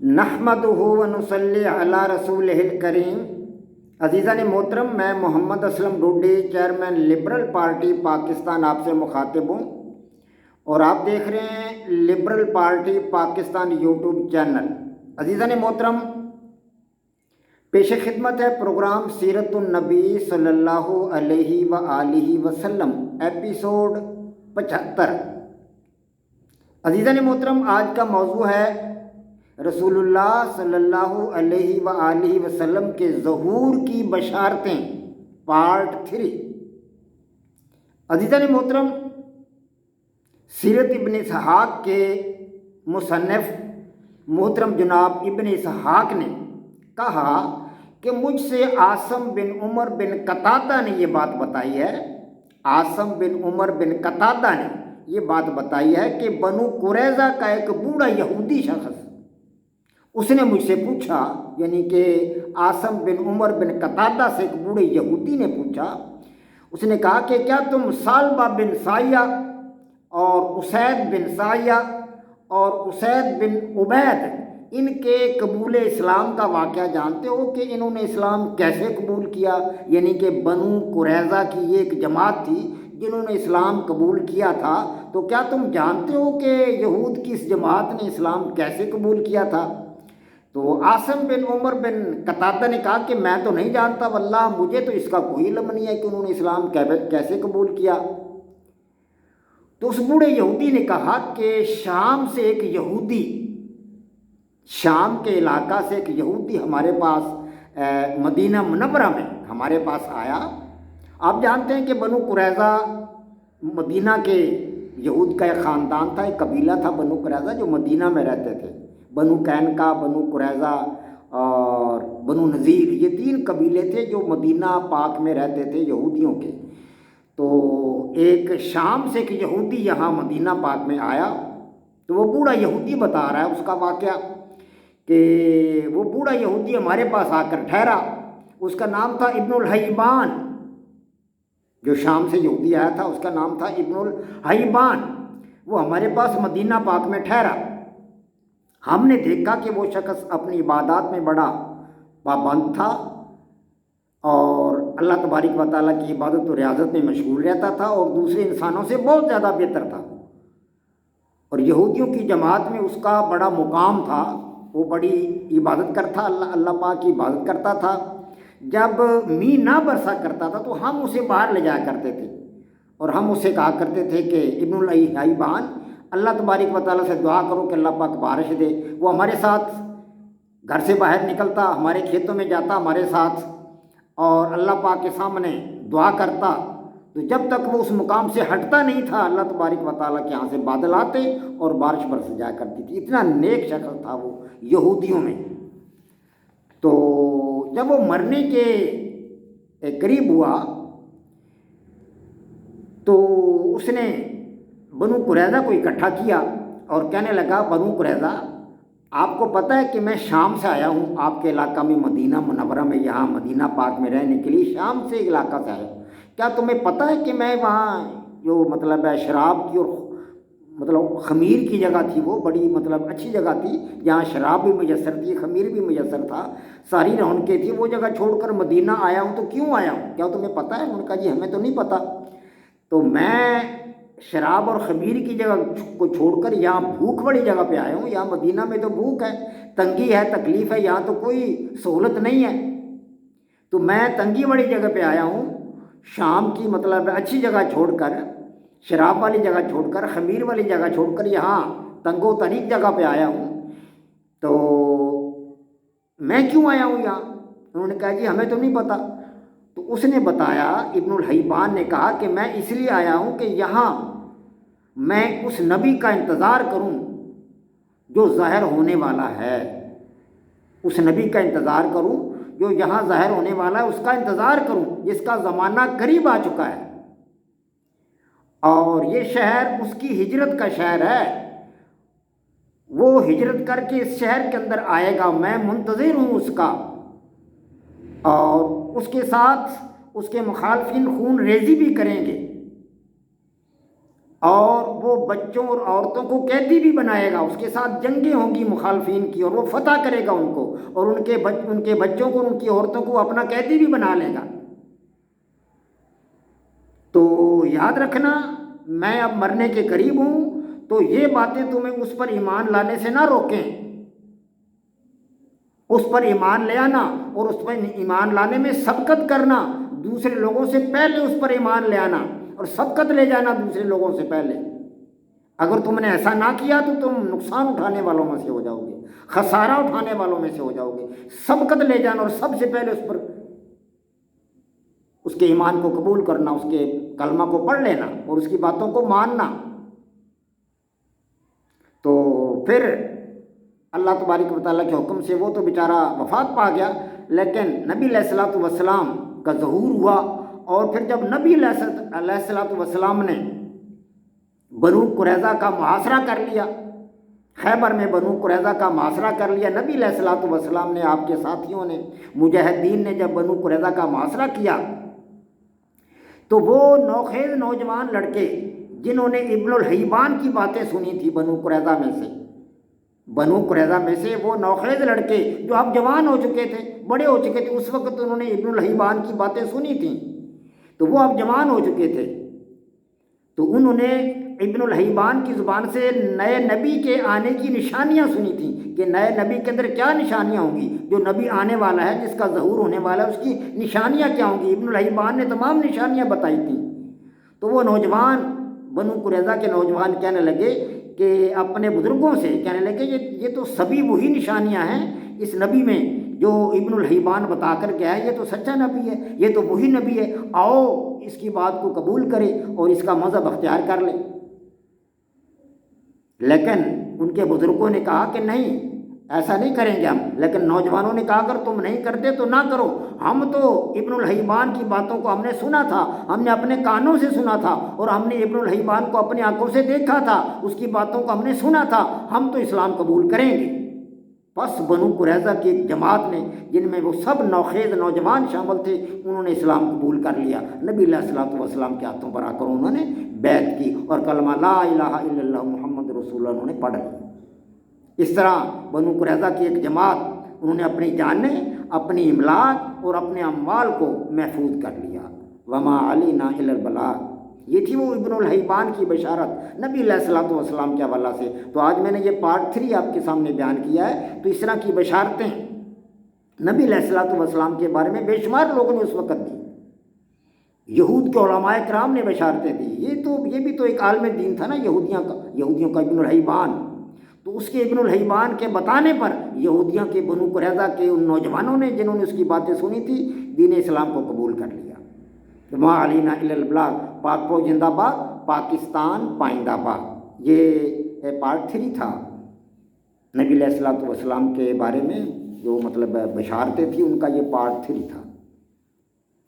نحمدہ و نصلی علی رسولہ الکریم۔ عزیزان محترم، میں Muhammad Aslam Doodi, chairman liberal party Pakistan, آپ سے مخاطب ہوں اور آپ دیکھ رہے ہیں liberal party Pakistan YouTube channel. عزیزان محترم، پیش خدمت ہے پروگرام سیرت النبی صلی اللہ علیہ وآلہ وسلم، ایپیسوڈ 75۔ عزیزان محترم، آج کا موضوع ہے رسول اللہ صلی اللہ علیہ وآلہ وسلم کے ظہور کی بشارتیں، پارٹ 3۔ عزیزان محترم، سیرت ابن اسحاق کے مصنف محترم جناب ابن اسحاق نے کہا کہ مجھ سے عاصم بن عمر بن قتادہ نے یہ بات بتائی ہے، عاصم بن عمر بن قتادہ نے یہ بات بتائی ہے کہ بنو قریظہ کا ایک بوڑھا یہودی شخص، اس نے مجھ سے پوچھا، یعنی کہ عاصم بن عمر بن قتادہ سے ایک بوڑھے یہودی نے پوچھا، اس نے کہا کہ کیا تم ثعلبہ بن سالیہ اور اسید بن سالیہ اور اسید بن عبید ان کے قبول اسلام کا واقعہ جانتے ہو کہ انہوں نے اسلام کیسے قبول کیا؟ یعنی کہ بنو قریظہ کی یہ ایک جماعت تھی جنہوں نے اسلام قبول کیا تھا، تو کیا تم جانتے ہو کہ یہود کی اس جماعت نے اسلام کیسے قبول کیا تھا؟ تو عاصم بن عمر بن قتادہ نے کہا کہ میں تو نہیں جانتا، واللہ مجھے تو اس کا کوئی علم نہیں ہے کہ انہوں نے اسلام کیسے قبول کیا۔ تو اس بوڑھے یہودی نے کہا کہ شام سے ایک یہودی، شام کے علاقہ سے ایک یہودی ہمارے پاس مدینہ منورہ میں ہمارے پاس آیا۔ آپ جانتے ہیں کہ بنو قریظہ مدینہ کے یہود کا ایک خاندان تھا، ایک قبیلہ تھا بنو قریظہ جو مدینہ میں رہتے تھے۔ بنو قینقاع، بنو قریظہ اور بنو نذیر، یہ 3 قبیلے تھے جو مدینہ پاک میں رہتے تھے یہودیوں کے۔ تو ایک شام سے ایک یہودی یہاں مدینہ پاک میں آیا، تو وہ بوڑھا یہودی بتا رہا ہے اس کا واقعہ کہ وہ بوڑھا یہودی ہمارے پاس آ کر ٹھہرا، اس کا نام تھا ابن الحیبان۔ جو شام سے یہودی آیا تھا اس کا نام تھا ابن الحیبان، وہ ہمارے پاس مدینہ پاک میں ٹھہرا۔ ہم نے دیکھا کہ وہ شخص اپنی عبادات میں بڑا پابند تھا اور اللہ تبارک و تعالیٰ کی عبادت و ریاضت میں مشغول رہتا تھا اور دوسرے انسانوں سے بہت زیادہ بہتر تھا، اور یہودیوں کی جماعت میں اس کا بڑا مقام تھا، وہ بڑی عبادت کرتا، اللہ پاک کی عبادت کرتا تھا۔ جب مینہ نہ برسا کرتا تھا تو ہم اسے باہر لے جایا کرتے تھے اور ہم اسے کہا کرتے تھے کہ ابن الحیبان، اللہ تبارک و تعالیٰ سے دعا کرو کہ اللہ پاک بارش دے۔ وہ ہمارے ساتھ گھر سے باہر نکلتا، ہمارے کھیتوں میں جاتا ہمارے ساتھ اور اللہ پاک کے سامنے دعا کرتا، تو جب تک وہ اس مقام سے ہٹتا نہیں تھا اللہ تبارک و تعالیٰ کے یہاں سے بادل آتے اور بارش برس جایا کرتی تھی۔ اتنا نیک شخص تھا وہ یہودیوں میں۔ تو جب وہ مرنے کے قریب ہوا تو اس نے بنو قریظہ کو اکٹھا کیا اور کہنے لگا، بنو قریظہ، آپ کو پتہ ہے کہ میں شام سے آیا ہوں آپ کے علاقہ میں، مدینہ منورہ میں، یہاں مدینہ پاک میں رہنے کے لیے شام سے علاقہ سے آیا ہوں۔ کیا تمہیں پتہ ہے کہ میں وہاں جو مطلب ہے شراب کی اور مطلب خمیر کی جگہ تھی، وہ بڑی مطلب اچھی جگہ تھی، جہاں شراب بھی میسر تھی، خمیر بھی میسر تھا، ساری رونقیں تھی، وہ جگہ چھوڑ کر مدینہ آیا ہوں، تو کیوں آیا ہوں؟ کیا تمہیں پتہ ہے؟ انہوں نے کہا جی ہمیں تو نہیں پتہ۔ تو میں شراب اور خمیر کی جگہ کو چھوڑ کر یہاں بھوک والی جگہ پہ آیا ہوں، یہاں مدینہ میں تو بھوک ہے، تنگی ہے، تکلیف ہے، یہاں تو کوئی سہولت نہیں ہے، تو میں تنگی والی جگہ پہ آیا ہوں، شام کی مطلب اچھی جگہ چھوڑ کر، شراب والی جگہ چھوڑ کر، خمیر والی جگہ چھوڑ کر یہاں تنگ و تاریک جگہ پہ آیا ہوں، تو میں کیوں آیا ہوں یہاں؟ انہوں نے کہا جی ہمیں تو نہیں پتہ۔ تو اس نے بتایا، ابن الحیبان نے کہا کہ میں اس لیے آیا ہوں کہ یہاں میں اس نبی کا انتظار کروں جو ظاہر ہونے والا ہے، اس نبی کا انتظار کروں جو یہاں ظاہر ہونے والا ہے، اس کا انتظار کروں جس کا زمانہ قریب آ چکا ہے، اور یہ شہر اس کی ہجرت کا شہر ہے، وہ ہجرت کر کے اس شہر کے اندر آئے گا، میں منتظر ہوں اس کا، اور اس کے ساتھ اس کے مخالفین خون ریزی بھی کریں گے۔ اور وہ بچوں اور عورتوں کو قیدی بھی بنائے گا، اس کے ساتھ جنگیں ہوں گی مخالفین کی، اور وہ فتح کرے گا ان کو، اور ان کے بچوں کو، ان کی عورتوں کو اپنا قیدی بھی بنا لے گا۔ تو یاد رکھنا، میں اب مرنے کے قریب ہوں، تو یہ باتیں تمہیں اس پر ایمان لانے سے نہ روکیں۔ اس پر ایمان لے آنا، اور اس پر ایمان لانے میں سبقت کرنا، دوسرے لوگوں سے پہلے اس پر ایمان لے آنا اور سبقت لے جانا دوسرے لوگوں سے پہلے۔ اگر تم نے ایسا نہ کیا تو تم نقصان اٹھانے والوں میں سے ہو جاؤ گے، خسارہ اٹھانے والوں میں سے ہو جاؤ گے۔ سبقت لے جانا اور سب سے پہلے اس پر، اس کے ایمان کو قبول کرنا، اس کے کلمہ کو پڑھ لینا اور اس کی باتوں کو ماننا۔ تو پھر اللہ تبارک و تعالیٰ کے حکم سے وہ تو بیچارہ وفات پا گیا، لیکن نبی علیہ الصلوۃ والسلام کا ظہور ہوا، اور پھر جب نبی علیہ الصلوۃ والسلام نے بنو قریظہ کا محاصرہ کر لیا، خیبر میں بنو قریظہ کا محاصرہ کر لیا، نبی علیہ الصلوۃ والسلام نے، آپ کے ساتھیوں نے، مجاہدین نے جب بنو قریظہ کا محاصرہ کیا، تو وہ نوخیز نوجوان لڑکے جنہوں نے ابن الحیبان کی باتیں سنی تھی بنو قریظہ میں سے وہ نوخیز لڑکے جو اب جوان ہو چکے تھے، بڑے ہو چکے تھے، اس وقت انہوں نے ابن الحیبان کی باتیں سنی تھیں، تو وہ اب جوان ہو چکے تھے، تو انہوں نے ابن الحیبان کی زبان سے نئے نبی کے آنے کی نشانیاں سنی تھیں کہ نئے نبی کے اندر کیا نشانیاں ہوں گی، جو نبی آنے والا ہے، جس کا ظہور ہونے والا ہے، اس کی نشانیاں کیا ہوں گی۔ ابن الحیبان نے تمام نشانیاں بتائی تھیں۔ تو وہ نوجوان، بنو قریظہ کے نوجوان کہنے لگے کہ اپنے بزرگوں سے کہنے لگے یہ تو سبھی وہی نشانیاں ہیں اس نبی میں جو ابن الحیبان بتا کر گیا ہے، یہ تو سچا نبی ہے، یہ تو وہی نبی ہے، آؤ اس کی بات کو قبول کرے اور اس کا مذہب اختیار کر لے۔ لیکن ان کے بزرگوں نے کہا کہ نہیں، ایسا نہیں کریں گے ہم۔ لیکن نوجوانوں نے کہا اگر تم نہیں کرتے تو نہ کرو، ہم تو ابن الحیبان کی باتوں کو ہم نے سنا تھا، ہم نے اپنے کانوں سے سنا تھا، اور ہم نے ابن الحیبان کو اپنی آنکھوں سے دیکھا تھا، اس کی باتوں کو ہم نے سنا تھا، ہم تو اسلام قبول کریں گے۔ بس بنو قریظہ کی ایک جماعت نے، جن میں وہ سب نوخیز نوجوان شامل تھے، انہوں نے اسلام قبول کر لیا، نبی علیہ الصلوۃ والسلام کے ہاتھوں پر آ کر انہوں نے بیعت کی اور کلمہ لا الہ الا اللہ محمد رسول اللہ انہوں نے پڑھ لی۔ اس طرح بنو قریظہ کی ایک جماعت، انہوں نے اپنی جانیں، اپنی املاک اور اپنے اموال کو محفوظ کر لیا۔ وما علینا الا البلاغ، یہ تھی وہ ابن الحیبان کی بشارت نبی علیہ الصلوۃ والسلام کے حوالہ سے۔ تو آج میں نے یہ پارٹ 3 آپ کے سامنے بیان کیا ہے۔ تو اس طرح کی بشارتیں نبی علیہ الصلوۃ والسلام کے بارے میں بے شمار لوگوں نے اس وقت دی، یہود کے علماء کرام نے بشارتیں دی۔ یہ بھی تو ایک عالم دین تھا نا یہودیوں کا ابن الحیبان۔ تو اس کے ابن الحیبان کے بتانے پر یہودیوں کے، بنو قریظہ کے ان نوجوانوں نے جنہوں نے اس کی باتیں سنی تھی، دین اسلام کو قبول کر لیا۔ وما علینا الا البلاغ، پاک فوج زندہ باد، پاکستان پائندہ باد۔ یہ پارٹ 3 تھا نبی علیہ الصلوۃ والسلام کے بارے میں، جو مطلب بشارتیں تھیں ان کا، یہ پارٹ 3 تھا۔